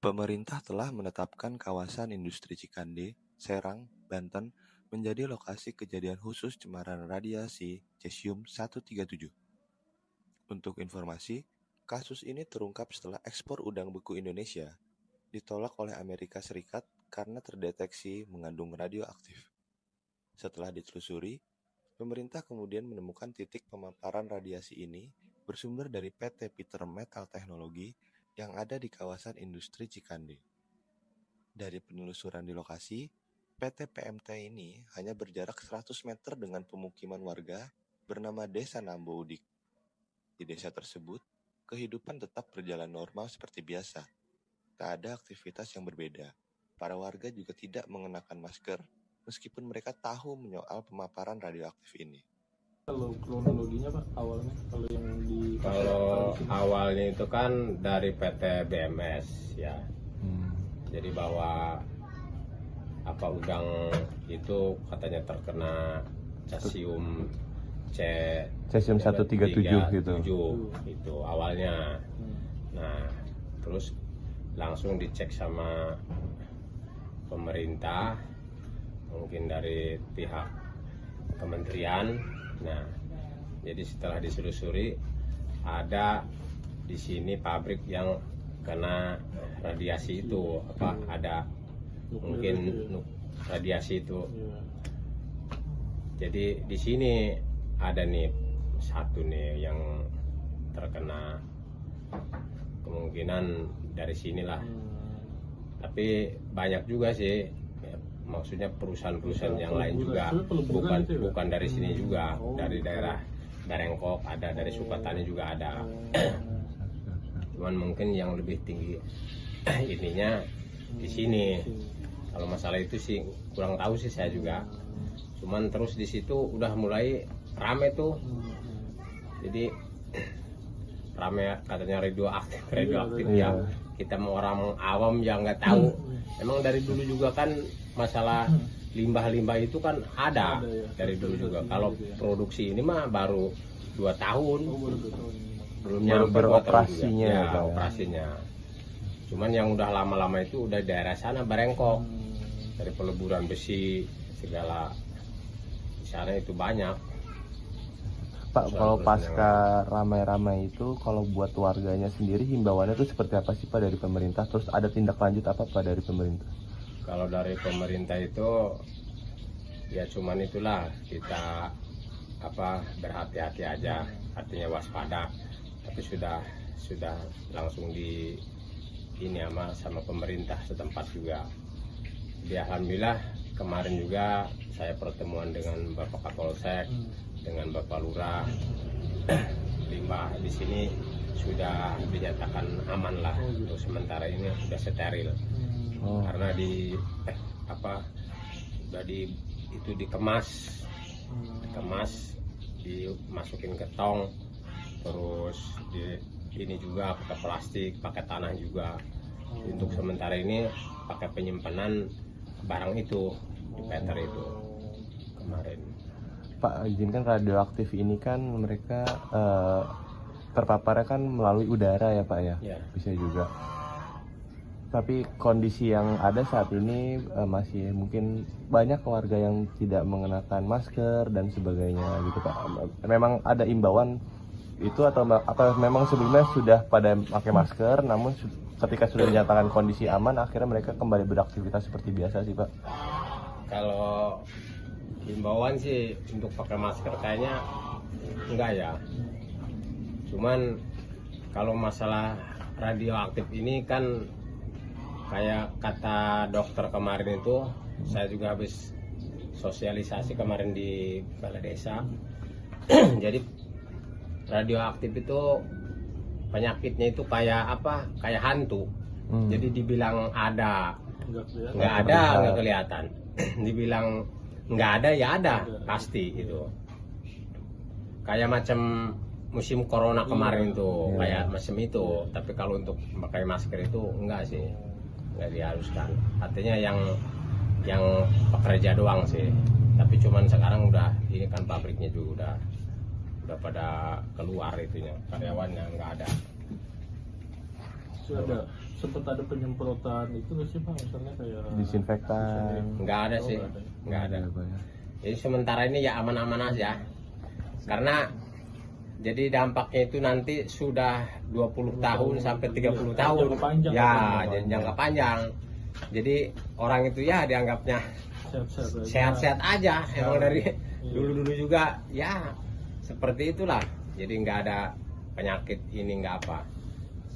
Pemerintah telah menetapkan kawasan industri Cikande, Serang, Banten menjadi lokasi kejadian khusus cemaran radiasi cesium-137. Untuk informasi, kasus ini terungkap setelah ekspor udang beku Indonesia ditolak oleh Amerika Serikat karena terdeteksi mengandung radioaktif. Setelah ditelusuri, pemerintah kemudian menemukan titik pemaparan radiasi ini bersumber dari PT Peter Metal Technology yang ada di kawasan industri Cikande. Dari penelusuran di lokasi, PT PMT ini hanya berjarak 100 meter dengan pemukiman warga bernama Desa Nambo Udik. Di desa tersebut, kehidupan tetap berjalan normal seperti biasa. Tak ada aktivitas yang berbeda. Para warga juga tidak mengenakan masker, meskipun mereka tahu menyoal pemaparan radioaktif ini. Kalau kronologinya Pak, awalnya kalau awalnya itu kan dari PT BMS ya. Jadi bahwa udang itu katanya terkena cesium Cesium 137 gitu. Itu awalnya. Nah, terus langsung dicek sama pemerintah, mungkin dari pihak kementerian. Nah, jadi setelah diselusuri ada di sini pabrik yang kena radiasi itu, ada mungkin radiasi itu. Jadi di sini ada nih satu nih yang terkena, kemungkinan dari sinilah. Tapi banyak juga sih, maksudnya perusahaan-perusahaan yang lain juga, bukan dari sini juga, dari daerah Barengkok ada, dari Sukatani juga ada. Cuman mungkin yang lebih tinggi ininya di sini. Kalau masalah itu sih kurang tahu sih saya juga. Cuman terus di situ udah mulai rame tuh. Jadi rame katanya radioaktif ya. Kita mau orang awam yang nggak tahu. Emang dari dulu juga kan masalah limbah-limbah itu kan ada dari dulu juga. Kalau produksi ini mah baru 2 tahun. Belum nyampe beroperasinya ya, operasinya. Cuman yang udah lama-lama itu udah daerah sana Barengkok. Dari peleburan besi segala di sana itu banyak. Pak, kalau pasca ramai-ramai itu, kalau buat warganya sendiri himbauannya itu seperti apa sih Pak dari pemerintah? Terus ada tindak lanjut apa Pak dari pemerintah? Kalau dari pemerintah itu ya cuman itulah, kita berhati-hati aja, artinya waspada. Tapi sudah langsung di ini sama pemerintah setempat juga. Jadi alhamdulillah kemarin juga saya pertemuan dengan Bapak Kapolsek, dengan Bapak Lurah. Limbah di sini sudah dinyatakan aman lah untuk sementara ini, sudah steril. Karena itu dikemas, dimasukin ke tong, terus ini juga pakai plastik, pakai tanah juga. Untuk sementara ini pakai penyimpanan barang itu di Peter itu kemarin. Pak, izinkan radioaktif ini kan mereka terpaparnya kan melalui udara ya Pak ya? Bisa juga. Tapi kondisi yang ada saat ini masih mungkin banyak warga yang tidak mengenakan masker dan sebagainya gitu Pak. Memang ada imbauan itu atau memang sebelumnya sudah pada pakai masker, namun ketika sudah dinyatakan kondisi aman akhirnya mereka kembali beraktivitas seperti biasa sih Pak? Kalau himbauan sih untuk pakai masker kayaknya enggak ya. Cuman kalau masalah radioaktif ini kan kayak kata dokter kemarin itu, saya juga habis sosialisasi kemarin di balai desa. Jadi radioaktif itu penyakitnya itu kayak hantu. Jadi dibilang ada nggak kelihatan. Dibilang nggak ada ya ada, pasti itu. Kayak macam musim corona kemarin tuh, kayak macam itu. Tapi kalau untuk pakai masker itu enggak sih, nggak diharuskan. Artinya yang pekerja doang sih. Tapi cuman sekarang udah ini kan pabriknya juga udah pada keluar itunya, karyawannya nggak ada. sempet ada penyemprotan itu nggak sih Pak, misalnya kayak Disinfektan. Nggak ada sih, nggak ada. nggak ada. Apa ya? Jadi sementara ini ya aman-aman aja. Karena jadi dampaknya itu nanti sudah 20 tahun sampai 30 tahun. Jangka panjang, Ya, jangka jadi jangka panjang. Jadi orang itu ya dianggapnya sehat-sehat aja. sehat-sehat aja. Emang dari Iya. dulu-dulu juga ya seperti itulah. Jadi nggak ada penyakit ini, nggak apa.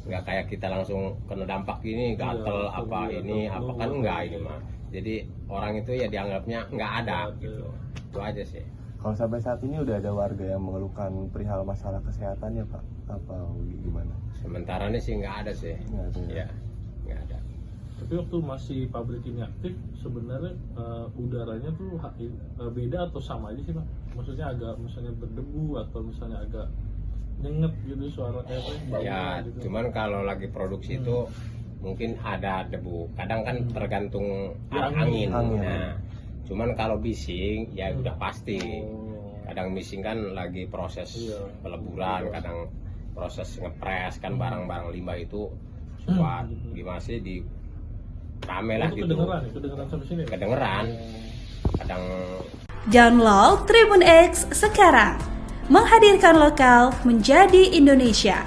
Nggak kayak kita langsung kena dampak ini, gatel Iya, apa iya, ini, gatel, apa kan iya. enggak ini mah. Jadi orang itu ya dianggapnya nggak ada gitu. Itu aja sih. Kalau sampai saat ini udah ada warga yang mengeluhkan perihal masalah kesehatannya Pak? Apa gimana? Sementara ini sih nggak ada sih. Nggak ada ya? Ya, nggak ada. Tapi waktu masih pabrik ini aktif, sebenarnya udaranya tuh beda atau sama aja sih Pak? Maksudnya agak misalnya berdebu atau misalnya agak nyenget gitu suara Ya, gitu. cuman kalau lagi produksi itu mungkin ada debu. Kadang kan tergantung Ya, angin. angin. Nah, cuman kalau bising ya udah pasti. Oh. Kadang bising kan lagi proses Iya. peleburan, kadang proses ngepres kan barang-barang limbah itu suka gimana sih di rame lah Itu gitu. kedengeran sampai sini. Kedengeran. Kadang Download Tribun X sekarang, menghadirkan lokal menjadi Indonesia.